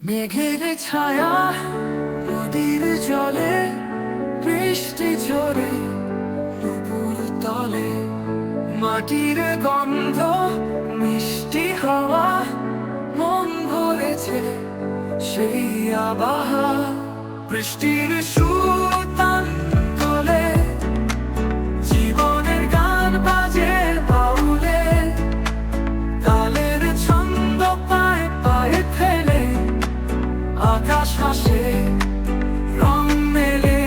মেঘের ছায়া নদীর জলে, বৃষ্টি ঝরে দুপুর তলে, মাটির গন্ধ মিষ্টি হাওয়া, মন ভরেছে সেই আবহাওয়া। বৃষ্টির সুতান তোলে, জীবনের গান বাজে বাউলে, তালের ছন্দ পায়ে পায়ে ফেলে, আকাশ হাসে রং মেলে।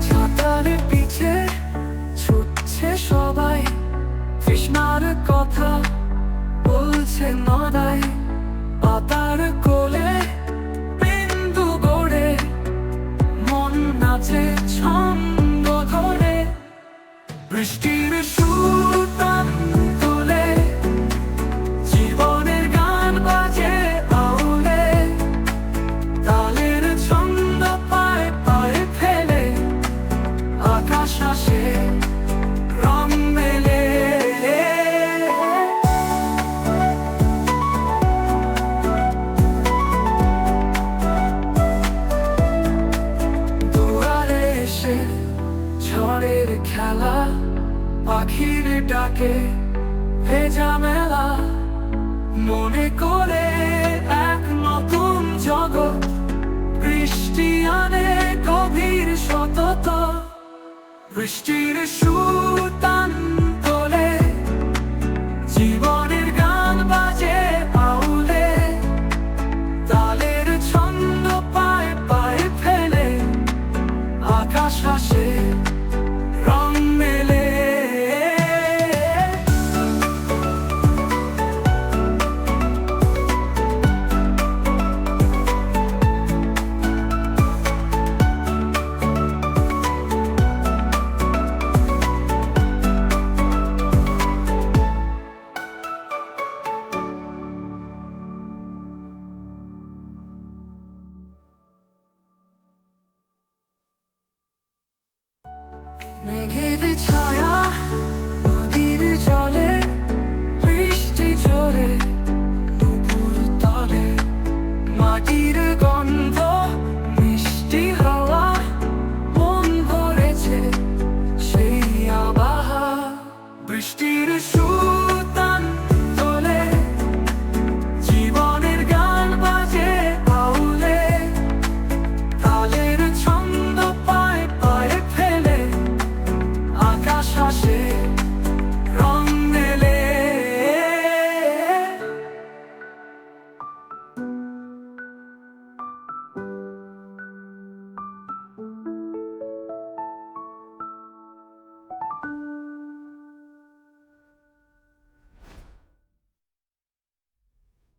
ছাতার পিছে ছুটছে সবাই, তৃষ্ণার কথা বলছে নদাই, পাতার কোলে বিন্দু গড়ে, মন নাচে ছন্দ ধরে। বৃষ্টির সুতান তোলে, জীবনের গান বাজে বাউলে, তালের ছন্দ পায়ে পায়ে ফেলে, আকাশ হাসে রং মেলে। দুয়ারে এসে ঝড়ের খেলা, পাখির ডাকে ভেজা মেলা, মনে করে এক নতুন জগৎ, বৃষ্টি আনে গভীর সতত। বৃষ্টির সুতান তোলে, জীবনের গান বাজে বাউলে, তালের ছন্দ পায়ে পায়ে ফেলে, আকাশ হাসে রং মেলে। মেঘের ছায়া নদীর জলে,